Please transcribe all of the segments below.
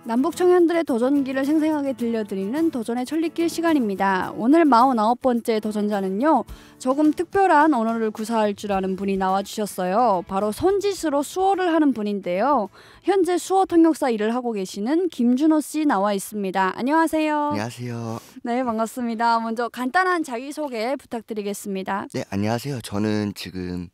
남북 청년들의 도전기를 생생하게 들려드리는 도전의 천리길 시간입니다. 오늘 49번째 도전자는요. 조금 특별한 언어를 구사할 줄 아는 분이 나와주셨어요. 바로 손짓으로 수어를 하는 분인데요. 현재 수어 통역사 일을 하고 계시는 김준호 씨 나와 있습니다. 안녕하세요. 안녕하세요. 네, 반갑습니다. 먼저 간단한 자기소개 부탁드리겠습니다. 네, 안녕하세요. 저는 지금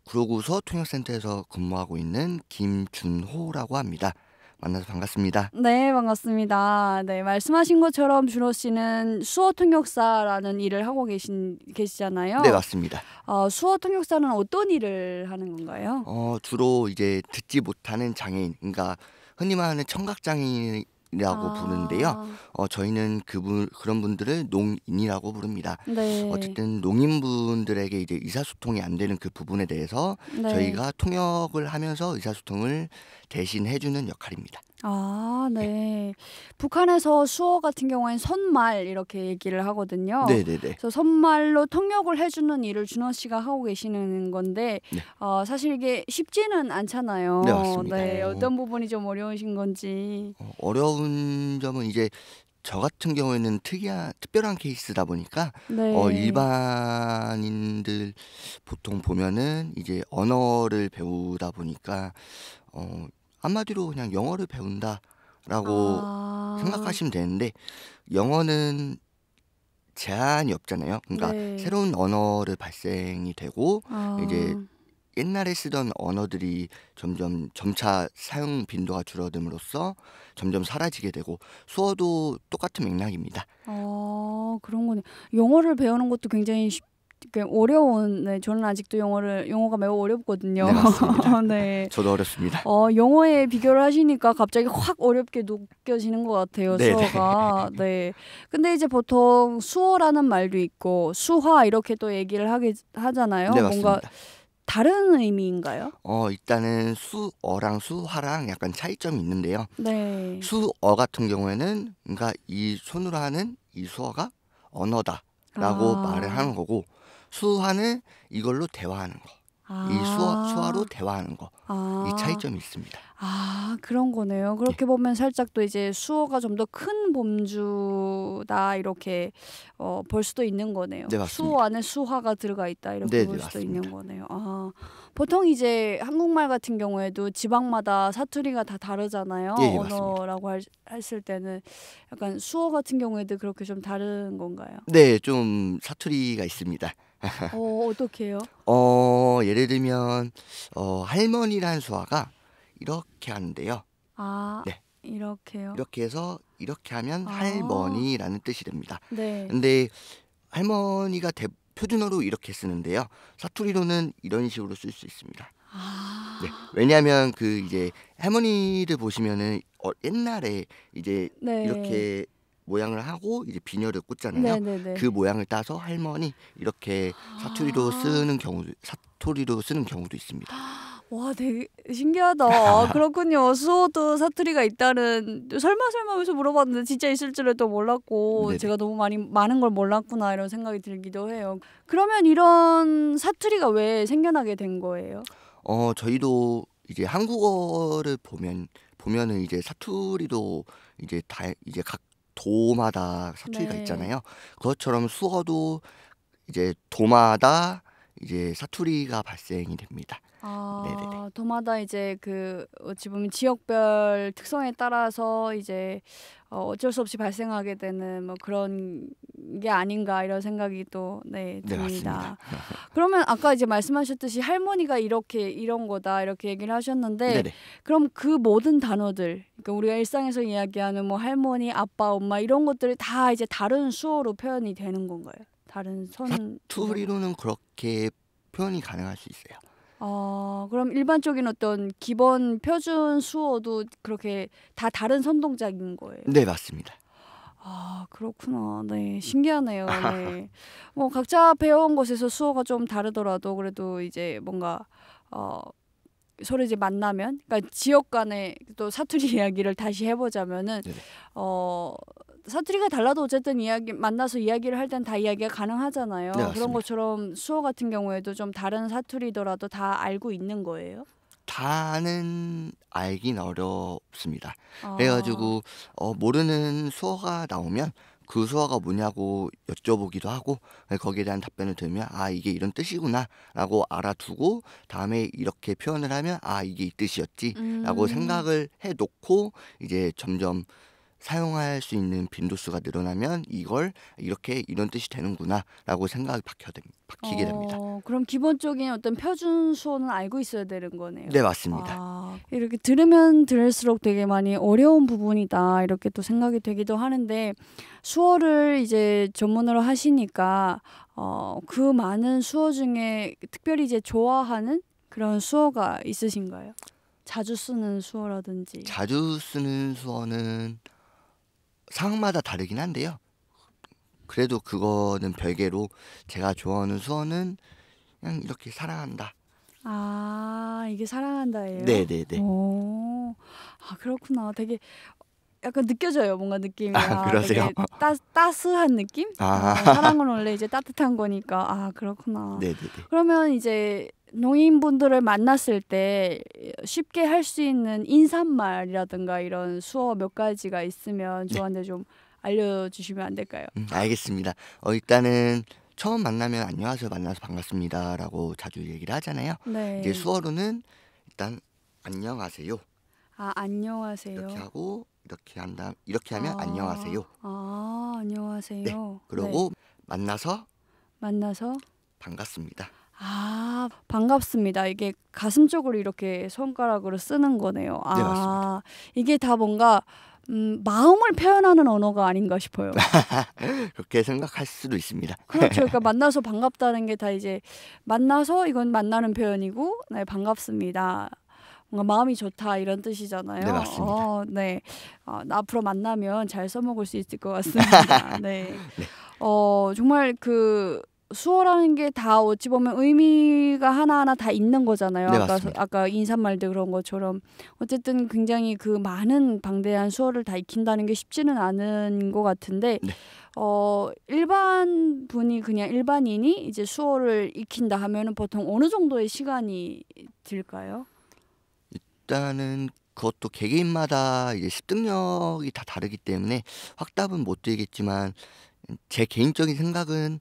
구로구 수어통역센터에서 근무하고 있는 김준호라고 합니다. 만나서 반갑습니다. 네, 반갑습니다. 네, 말씀하신 것처럼 준호 씨는 수어 통역사라는 일을 하고 계시잖아요. 네, 맞습니다. 수어 통역사는 어떤 일을 하는 건가요? 주로 이제 듣지 못하는 장애인, 그러니까 흔히 말하는 청각장애인이라고 부르는데요. 저희는 그런 분들을 농인이라고 부릅니다. 네. 어쨌든 농인분들에게 이제 의사소통이 안 되는 그 부분에 대해서 네. 저희가 통역을 하면서 의사소통을 대신 해주는 역할입니다. 네. 북한에서 수어 같은 경우에는 선말 이렇게 얘기를 하거든요. 네네네. 그래서 선말로 통역을 해주는 일을 준호 씨가 하고 계시는 건데 네. 사실 이게 쉽지는 않잖아요. 네, 맞습니다. 네, 어떤 부분이 좀 어려우신 건지. 어려운 점은 이제 저 같은 경우에는 특별한 케이스다 보니까 네. 일반인들 보통 보면은 이제 언어를 배우다 보니까 한마디로 그냥 영어를 배운다라고 생각하시면 되는데 영어는 제한이 없잖아요. 그러니까 네. 새로운 언어를 발생이 되고 이제 아. 옛날에 쓰던 언어들이 점차 사용 빈도가 줄어듦으로써 점점 사라지게 되고 수어도 똑같은 맥락입니다. 그런 거네. 영어를 배우는 것도 굉장히 어려운. 네, 저는 아직도 영어가 매우 어렵거든요. 네, 맞습니다. 네. 저도 어렵습니다. 영어에 비교를 하시니까 갑자기 확 어렵게 느껴지는 것 같아요, 네, 수어가. 네. 근데 이제 보통 수어라는 말도 있고 수화 이렇게 또 얘기를 하잖아요. 네, 뭔가 맞습니다. 다른 의미인가요? 일단은 수어랑 수화랑 약간 차이점이 있는데요. 네. 수어 같은 경우에는 그러니까 이 손으로 하는 이 수어가 언어다라고 말을 하는 거고 수화는 이걸로 대화하는 거. 이 수화로 대화하는 거. 이 차이점이 있습니다. 그런 거네요. 그렇게 보면 살짝 또 이제 수어가 좀 더 큰 범주다 이렇게 볼 수도 있는 거네요. 네, 맞습니다. 수어 안에 수화가 들어가 있다 이렇게 네, 볼 네, 수도 맞습니다. 있는 거네요. 보통 이제 한국말 같은 경우에도 지방마다 사투리가 다 다르잖아요. 예, 맞습니다. 언어라고 했을 때는 약간 수어 같은 경우에도 그렇게 좀 다른 건가요? 네, 좀 사투리가 있습니다. 어떻게 해요? 예를 들면 할머니라는 수화가 이렇게 하는데요. 네. 이렇게요? 이렇게 해서 이렇게 하면 아. 할머니라는 뜻이 됩니다. 네. 근데 할머니가 표준어로 이렇게 쓰는데요. 사투리로는 이런 식으로 쓸 수 있습니다. 네. 왜냐하면 이제 할머니를 보시면은 옛날에 이제 네. 이렇게 모양을 하고 이제 비녀를 꽂잖아요. 네네네. 그 모양을 따서 할머니 이렇게 사투리로 쓰는 경우도 있습니다. 와, 되게 신기하다. 그렇군요. 수어도 사투리가 있다는 설마 하면서 물어봤는데 진짜 있을 줄은 또 몰랐고 네네. 제가 너무 많은 걸 몰랐구나 이런 생각이 들기도 해요. 그러면 이런 사투리가 왜 생겨나게 된 거예요? 저희도 이제 한국어를 보면은 이제 사투리도 이제 각 도마다 사투리가 네. 있잖아요. 그것처럼 수어도 이제 도마다 이제 사투리가 발생이 됩니다. 네네네. 도마다 이제 어찌 보면 지역별 특성에 따라서 이제 어쩔 수 없이 발생하게 되는 뭐 그런 게 아닌가 이런 생각이 또 네, 듭니다. 맞습니다. 그러면 아까 이제 말씀하셨듯이 할머니가 이런 거다 이렇게 얘기를 하셨는데 네네. 그럼 그 모든 단어들, 그러니까 우리가 일상에서 이야기하는 뭐 할머니, 아빠, 엄마 이런 것들이 다 이제 다른 수어로 표현이 되는 건가요? 다른 사투리로는 그렇게 표현이 가능할 수 있어요. 그럼 일반적인 어떤 기본 표준 수어도 그렇게 다 다른 선동작인 거예요? 네, 맞습니다. 그렇구나. 네, 신기하네요. 네. 뭐 각자 배워온 것에서 수어가 좀 다르더라도 그래도 이제 뭔가 서로 이제 만나면, 그러니까 지역 간의 또 사투리 이야기를 다시 해보자면은 네네. 사투리가 달라도 어쨌든 만나서 이야기를 할 땐 다 이야기가 가능하잖아요. 네, 그런 맞습니다. 것처럼 수어 같은 경우에도 좀 다른 사투리더라도 다 알고 있는 거예요? 다는 알긴 어렵습니다. 아. 그래가지고 모르는 수어가 나오면 그 수어가 뭐냐고 여쭤보기도 하고 거기에 대한 답변을 들으면 아 이게 이런 뜻이구나라고 알아두고 다음에 이렇게 표현을 하면 아 이게 이 뜻이었지라고 생각을 해놓고 이제 점점 사용할 수 있는 빈도수가 늘어나면 이걸 이렇게 이런 뜻이 되는구나라고 생각이 바뀌게 됩니다. 그럼 기본적인 어떤 표준 수어는 알고 있어야 되는 거네요. 네, 맞습니다. 아, 이렇게 들으면 들을수록 되게 많이 어려운 부분이다 이렇게 또 생각이 되기도 하는데 수어를 이제 전문으로 하시니까 그 많은 수어 중에 특별히 이제 좋아하는 그런 수어가 있으신가요? 자주 쓰는 수어라든지. 자주 쓰는 수어는 상황마다 다르긴 한데요. 그래도 그거는 별개로 제가 좋아하는 수어는 그냥 이렇게 사랑한다. 아, 이게 사랑한다예요? 네네네. 오, 아 그렇구나. 되게 약간 느껴져요. 뭔가 느낌이. 그러세요? 되게 따스한 느낌? 사랑은 원래 이제 따뜻한 거니까. 아, 그렇구나. 네네네. 그러면 이제 농인분들을 만났을 때 쉽게 할 수 있는 인사말이라든가 이런 수어 몇 가지가 있으면 저한테 좀 알려주시면 안 될까요? 알겠습니다. 일단은 처음 만나면 안녕하세요, 만나서 반갑습니다라고 자주 얘기를 하잖아요. 네. 이제 수어로는 일단 안녕하세요. 아, 안녕하세요. 이렇게 하고 이렇게 하면 안녕하세요. 아, 안녕하세요. 네. 그러고 만나서 반갑습니다. 아, 반갑습니다. 이게 가슴 쪽으로 이렇게 손가락으로 쓰는 거네요. 네, 맞습니다. 이게 다 뭔가 마음을 표현하는 언어가 아닌가 싶어요. 그렇게 생각할 수도 있습니다. 그렇죠. 그러니까 만나서 반갑다는 게 다 이제 만나서 이건 만나는 표현이고, 네, 반갑습니다. 뭔가 마음이 좋다 이런 뜻이잖아요. 네, 맞습니다. 네. 나 앞으로 만나면 잘 써먹을 수 있을 것 같습니다. 네. 네. 정말 그 수어라는 게 다 어찌 보면 의미가 하나하나 다 있는 거잖아요. 네, 맞습니다. 아까 인사말도 그런 것처럼 어쨌든 굉장히 그 많은 방대한 수어를 다 익힌다는 게 쉽지는 않은 것 같은데 네. 일반 분이 그냥 일반인이 이제 수어를 익힌다 하면은 보통 어느 정도의 시간이 들까요? 일단은 그것도 개개인마다 이제 습득력이 다 다르기 때문에 확답은 못 드리겠지만 제 개인적인 생각은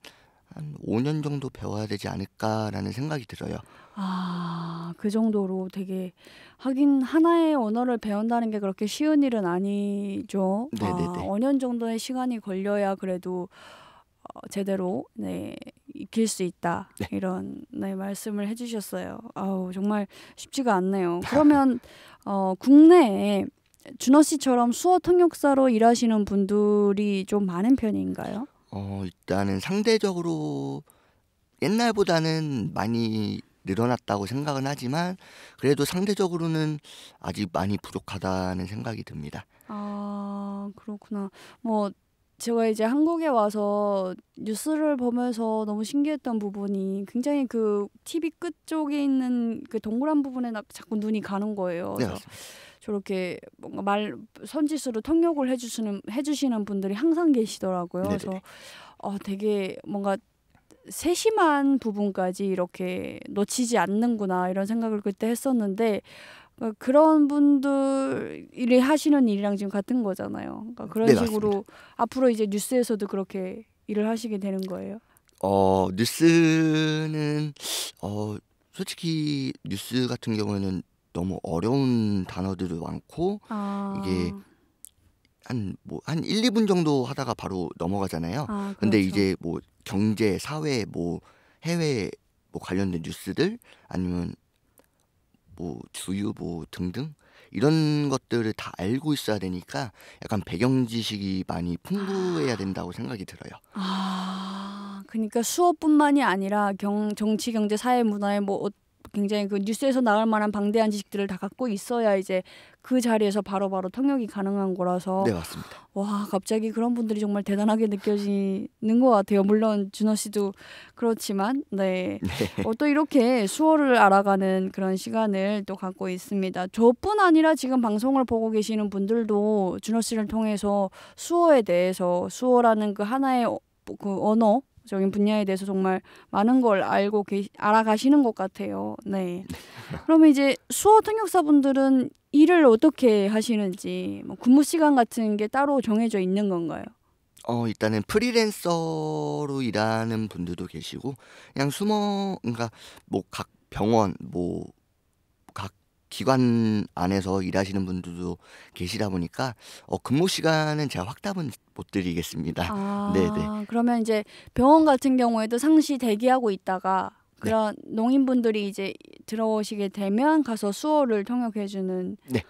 한 5년 정도 배워야 되지 않을까라는 생각이 들어요. 그 정도로 되게 하긴 하나의 언어를 배운다는 게 그렇게 쉬운 일은 아니죠. 네네네. 5년 정도의 시간이 걸려야 그래도 제대로 네, 익힐 수 있다. 네. 이런 말씀을 해주셨어요. 정말 쉽지가 않네요. 그러면 국내에 준호 씨처럼 수어 통역사로 일하시는 분들이 좀 많은 편인가요? 일단은 상대적으로 옛날보다는 많이 늘어났다고 생각은 하지만 그래도 상대적으로는 아직 많이 부족하다는 생각이 듭니다. 그렇구나. 뭐 제가 이제 한국에 와서 뉴스를 보면서 너무 신기했던 부분이 굉장히 그 TV 끝 쪽에 있는 그 동그란 부분에 자꾸 눈이 가는 거예요. 네, 그래서 맞습니다. 저렇게 뭔가 선지수로 통역을 해주시는 분들이 항상 계시더라고요. 네네네. 그래서 되게 뭔가 세심한 부분까지 이렇게 놓치지 않는구나 이런 생각을 그때 했었는데 그런 분들이 하시는 일이랑 지금 같은 거잖아요. 그러니까 그런 네, 식으로 맞습니다. 앞으로 이제 뉴스에서도 그렇게 일을 하시게 되는 거예요. 뉴스는 솔직히 뉴스 같은 경우에는 너무 어려운 단어들도 많고 이게 한 1, 2분 정도 하다가 바로 넘어가잖아요. 근데 그렇죠. 이제 뭐 경제, 사회, 뭐 해외 뭐 관련된 뉴스들 아니면 뭐 주유 뭐 등등 이런 것들을 다 알고 있어야 되니까 약간 배경 지식이 많이 풍부해야 된다고 생각이 들어요. 그러니까 수어뿐만이 아니라 정치, 경제, 사회, 문화의 뭐 굉장히 그 뉴스에서 나올 만한 방대한 지식들을 다 갖고 있어야 이제 그 자리에서 바로바로 통역이 가능한 거라서 네, 맞습니다. 와, 갑자기 그런 분들이 정말 대단하게 느껴지는 것 같아요. 물론 준호 씨도 그렇지만 네. 또 이렇게 수어를 알아가는 그런 시간을 또 갖고 있습니다. 저뿐 아니라 지금 방송을 보고 계시는 분들도 준호 씨를 통해서 수어에 대해서 수어라는 그 하나의 그 언어 수어적인 분야에 대해서 정말 많은 걸 알아가시는 것 같아요. 네. 그러면 이제 수어 통역사분들은 일을 어떻게 하시는지 뭐 근무 시간 같은 게 따로 정해져 있는 건가요? 일단은 프리랜서로 일하는 분들도 계시고 그냥 그러니까 뭐 각 병원 뭐 각 기관 안에서 일하시는 분들도 계시다 보니까 근무 시간은 제가 확답은 못 드리겠습니다. 네네. 그러면 이제 병원 같은 경우에도 상시 대기하고 있다가 네. 그런 농인분들이 이제 들어오시게 되면 가서 수어를 통역해 주는 네.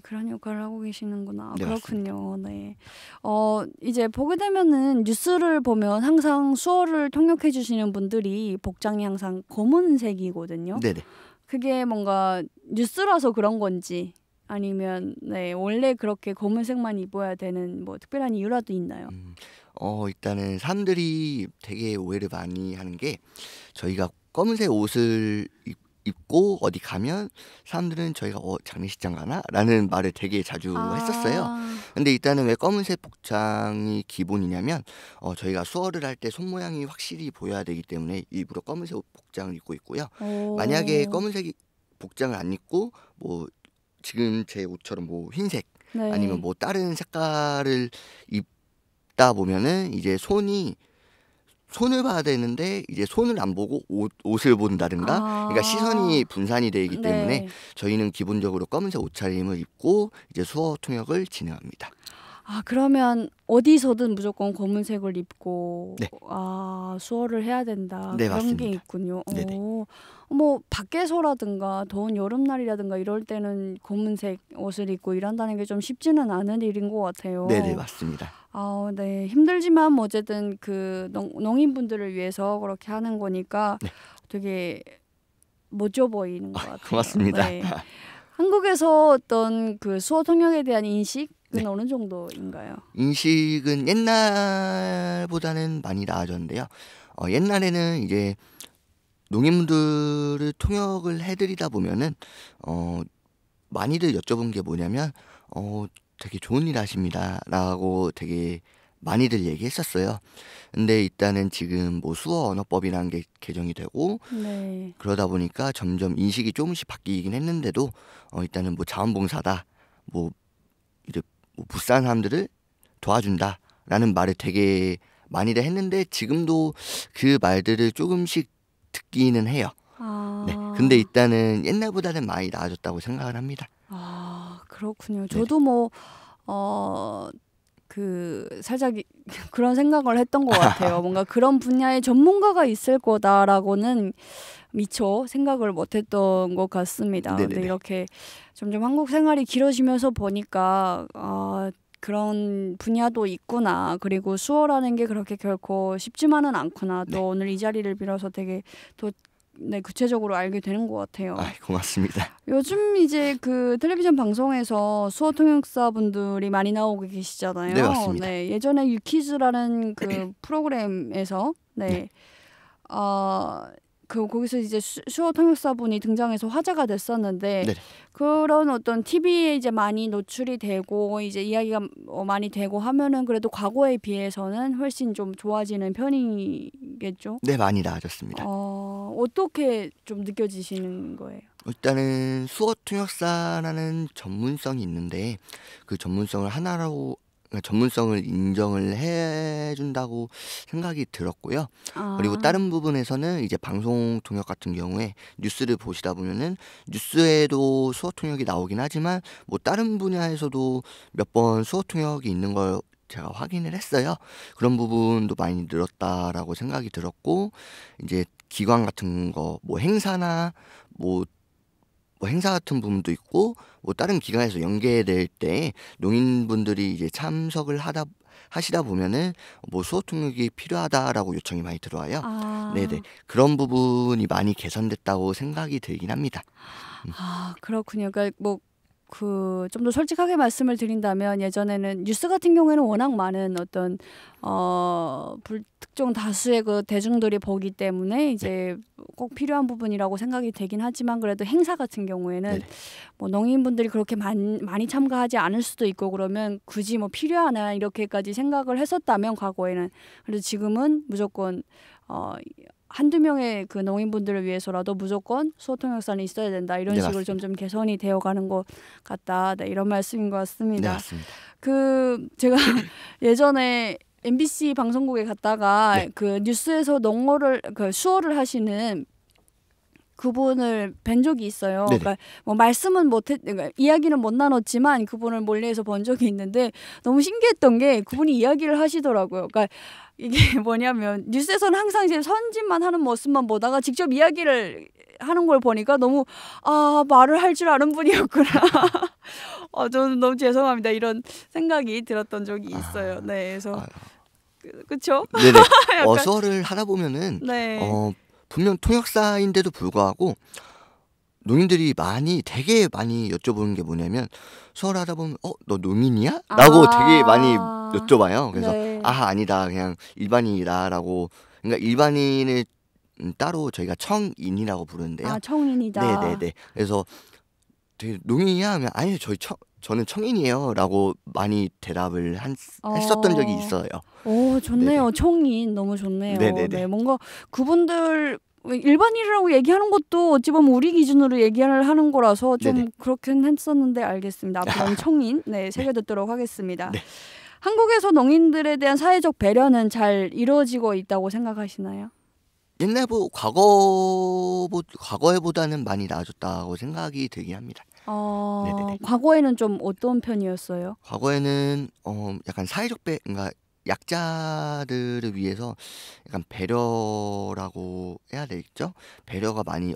그런 역할을 하고 계시는구나. 네, 그렇군요. 네. 이제 보게 되면은 뉴스를 보면 항상 수어를 통역해 주시는 분들이 복장이 항상 검은색이거든요. 네네. 그게 뭔가 뉴스라서 그런 건지 아니면 네, 원래 그렇게 검은색만 입어야 되는 뭐 특별한 이유라도 있나요? 일단은 사람들이 되게 오해를 많이 하는 게 저희가 검은색 옷을 입고 어디 가면 사람들은 저희가 장례식장 가나? 라는 말을 되게 자주 했었어요. 근데 일단은 왜 검은색 복장이 기본이냐면 저희가 수어를 할 때 손 모양이 확실히 보여야 되기 때문에 일부러 검은색 복장을 입고 있고요. 만약에 검은색 복장을 안 입고 뭐 지금 제 옷처럼 뭐 흰색 네. 아니면 뭐 다른 색깔을 입다 보면은 이제 손을 봐야 되는데 이제 손을 안 보고 옷을 본다든가 그러니까 시선이 분산이 되기 때문에 네. 저희는 기본적으로 검은색 옷차림을 입고 이제 수어 통역을 진행합니다. 그러면 어디서든 무조건 검은색을 입고 네. 수어를 해야 된다. 네, 그런 맞습니다. 게 있군요. 네네. 뭐 밖에서라든가 더운 여름날이라든가 이럴 때는 검은색 옷을 입고 일한다는 게 좀 쉽지는 않은 일인 것 같아요. 네네, 맞습니다. 네. 힘들지만 뭐 어쨌든 그 농인분들을 위해서 그렇게 하는 거니까 네. 되게 멋져 보이는 것 같아요. 고맙습니다. 네. 한국에서 어떤 그 수어 통역에 대한 인식은 네. 어느 정도인가요? 인식은 옛날보다는 많이 나아졌는데요. 옛날에는 이제 농인분들을 통역을 해드리다 보면은 많이들 여쭤본 게 뭐냐면 되게 좋은 일 하십니다라고 되게 많이들 얘기했었어요. 근데 일단은 지금 뭐 수어 언어법이라는 게 개정이 되고 네. 그러다 보니까 점점 인식이 조금씩 바뀌긴 했는데도 일단은 뭐 자원봉사다, 뭐 이제 뭐 불쌍한 사람들을 도와준다라는 말을 되게 많이들 했는데 지금도 그 말들을 조금씩 듣기는 해요. 네. 근데 일단은 옛날보다는 많이 나아졌다고 생각을 합니다. 그렇군요. 저도 뭐 살짝 그런 생각을 했던 것 같아요. 뭔가 그런 분야의 전문가가 있을 거다라고는 미처 생각을 못했던 것 같습니다. 근데 네네네. 이렇게 점점 한국 생활이 길어지면서 보니까 그런 분야도 있구나. 그리고 수어라는 게 그렇게 결코 쉽지만은 않구나. 또 네. 오늘 이 자리를 빌어서 되게 더 구체적으로 알게 되는 것 같아요. 고맙습니다. 요즘 이제 그 텔레비전 방송에서 수어 통역사 분들이 많이 나오고 계시잖아요. 네, 맞습니다. 네, 예전에 유키즈라는 그 프로그램에서 네. 거기서 이제 수어 통역사 분이 등장해서 화제가 됐었는데 네. 그런 어떤 TV에 이제 많이 노출이 되고 이제 이야기가 많이 되고 하면은 그래도 과거에 비해서는 훨씬 좀 좋아지는 편이겠죠? 네, 많이 나아졌습니다. 어떻게 좀 느껴지시는 거예요? 일단은 수어 통역사라는 전문성이 있는데 그 전문성을 전문성을 인정을 해준다고 생각이 들었고요. 그리고 다른 부분에서는 이제 방송 통역 같은 경우에 뉴스를 보시다 보면은 뉴스에도 수어 통역이 나오긴 하지만 뭐 다른 분야에서도 몇 번 수어 통역이 있는 걸 제가 확인을 했어요. 그런 부분도 많이 늘었다라고 생각이 들었고 이제 기관 같은 거 뭐 행사나 뭐 행사 같은 부분도 있고 뭐 다른 기관에서 연계될 때 농인분들이 이제 참석을 하시다 보면은 뭐 수어 통역이 필요하다라고 요청이 많이 들어와요. 네네. 그런 부분이 많이 개선됐다고 생각이 들긴 합니다. 그렇군요. 그러니까 뭐 좀 더 솔직하게 말씀을 드린다면 예전에는 뉴스 같은 경우에는 워낙 많은 어떤 불특정 다수의 그 대중들이 보기 때문에 이제 꼭 필요한 부분이라고 생각이 되긴 하지만 그래도 행사 같은 경우에는 네네. 뭐 농인분들이 그렇게 많이 참가하지 않을 수도 있고 그러면 굳이 뭐 필요하나 이렇게까지 생각을 했었다면 과거에는 그래도 지금은 무조건 한두 명의 그 농인분들을 위해서라도 무조건 수어통역사는 있어야 된다. 이런 네, 식으로 맞습니다. 점점 개선이 되어가는 것 같다. 네, 이런 말씀인 것 네, 같습니다. 맞습니다. 제가 예전에 MBC 방송국에 갔다가 네. 그 뉴스에서 수어를 하시는 그분을 뵌 적이 있어요. 네네. 그러니까 뭐 말씀은 그러니까 이야기는 못 나눴지만 그분을 멀리에서 본 적이 있는데 너무 신기했던 게 그분이 이야기를 하시더라고요. 그러니까 이게 뭐냐면 뉴스에서는 항상 이제 선진만 하는 모습만 보다가 직접 이야기를 하는 걸 보니까 너무 말을 할 줄 아는 분이었구나. 저는 너무 죄송합니다. 이런 생각이 들었던 적이 있어요. 네, 그래서 그렇죠? 네네. 약간, 수어를 하다 보면은 네. 분명 통역사인데도 불구하고 농인들이 되게 많이 여쭤보는 게 뭐냐면 수어를 하다 보면 너 농인이야? 라고 되게 많이 여쭤봐요. 그래서 네. 아니다 그냥 일반인이다라고. 그러니까 일반인을 따로 저희가 청인이라고 부르는데요. 청인이다. 네네네. 그래서 되게 농인이야 하면 아니요 저는 청인이에요라고 많이 대답을 했었던 적이 있어요. 오, 좋네요. 네네. 청인 너무 좋네요. 네네네. 네, 뭔가 그분들 일반인이라고 얘기하는 것도 어찌 보면 우리 기준으로 얘기를 하는 거라서 좀 네네. 그렇긴 했었는데 알겠습니다. 앞으로는 청인 새겨 듣도록 하겠습니다. 네. 한국에서 농인들에 대한 사회적 배려는 잘 이루어지고 있다고 생각하시나요? 옛날 과거에보다는 많이 나아졌다고 생각이 들긴 합니다. 네네네. 과거에는 좀 어떤 편이었어요? 과거에는 약간 그러니까 약자들을 위해서 약간 배려라고 해야 되겠죠? 배려가 많이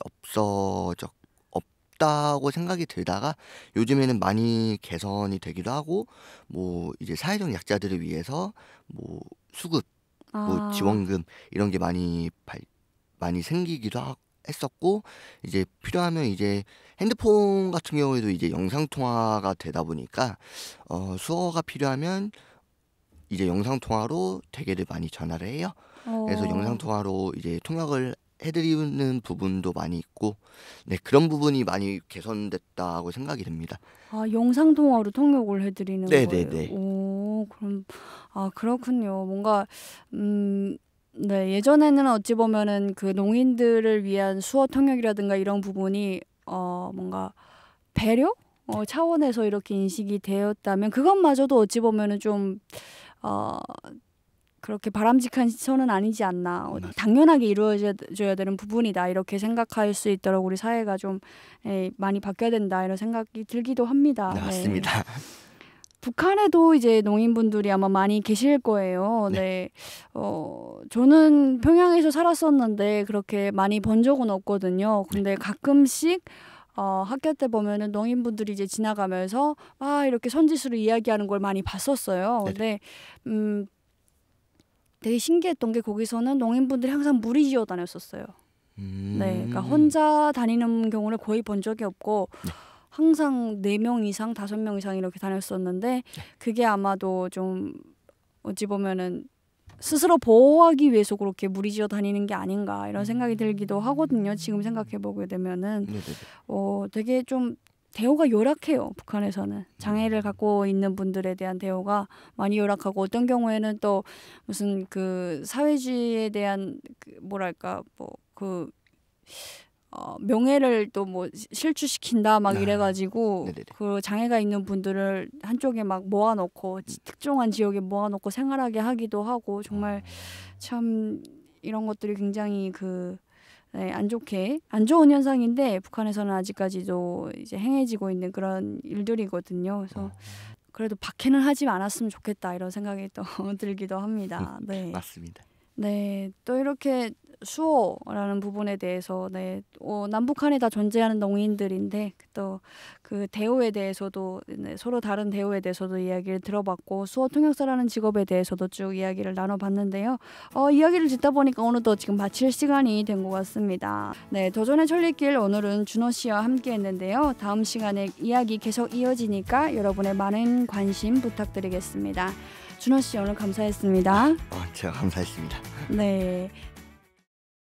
없다고 생각이 들다가 요즘에는 많이 개선이 되기도 하고 뭐 이제 사회적 약자들을 위해서 뭐 수급, 뭐 지원금 이런 게 많이 생기기도 했었고 이제 필요하면 이제 핸드폰 같은 경우에도 이제 영상 통화가 되다 보니까 수어가 필요하면 이제 영상 통화로 대개를 많이 전화를 해요. 그래서 영상 통화로 이제 통역을 해드리는 부분도 많이 있고 네 그런 부분이 많이 개선됐다고 생각이 됩니다. 영상 통화로 통역을 해드리는 네네네. 거예요. 오, 그럼 그렇군요. 뭔가 네, 예전에는 어찌 보면은 그 농인들을 위한 수어 통역이라든가 이런 부분이 뭔가 배려 차원에서 이렇게 인식이 되었다면 그것마저도 어찌 보면은 좀 그렇게 바람직한 시선은 아니지 않나. 당연하게 이루어져야 되는 부분이다. 이렇게 생각할 수 있도록 우리 사회가 좀 많이 바뀌어야 된다. 이런 생각이 들기도 합니다. 네, 맞습니다. 북한에도 이제 농인분들이 아마 많이 계실 거예요. 네. 네. 저는 평양에서 살았었는데 그렇게 많이 본 적은 없거든요. 근데 가끔씩 학교 때 보면은 농인분들이 이제 지나가면서 이렇게 손짓으로 이야기하는 걸 많이 봤었어요. 근데 되게 신기했던 게 거기서는 농인분들이 항상 무리지어 다녔었어요. 네, 그러니까 혼자 다니는 경우를 거의 본 적이 없고 항상 4명 이상, 5명 이상 이렇게 다녔었는데 그게 아마도 좀 어찌 보면은 스스로 보호하기 위해서 그렇게 무리지어 다니는 게 아닌가 이런 생각이 들기도 하거든요. 지금 생각해보게 되면은 되게 좀 대우가 열악해요. 북한에서는 장애를 갖고 있는 분들에 대한 대우가 많이 열악하고 어떤 경우에는 또 무슨 그 사회주의에 대한 뭐랄까 명예를 또 뭐 실추시킨다 막 이래가지고 네네네. 그 장애가 있는 분들을 한쪽에 막 모아놓고 특정한 지역에 모아놓고 생활하게 하기도 하고 정말 참 이런 것들이 굉장히 안 좋은 현상인데 북한에서는 아직까지도 이제 행해지고 있는 그런 일들이거든요. 그래서 그래도 박해는 하지 않았으면 좋겠다 이런 생각이 또 들기도 합니다. 네. 맞습니다. 네, 또 이렇게 수호라는 부분에 대해서 남북한에 다 존재하는 농인들인데 또 그 대우에 대해서도 서로 다른 대우에 대해서도 이야기를 들어봤고 수호 통역사라는 직업에 대해서도 쭉 이야기를 나눠봤는데요. 이야기를 듣다 보니까 어느덧 지금 마칠 시간이 된 것 같습니다. 네, 도전의 천리길 오늘은 준호 씨와 함께했는데요. 다음 시간에 이야기 계속 이어지니까 여러분의 많은 관심 부탁드리겠습니다. 준호 씨 오늘 감사했습니다. 제가 감사했습니다. 네,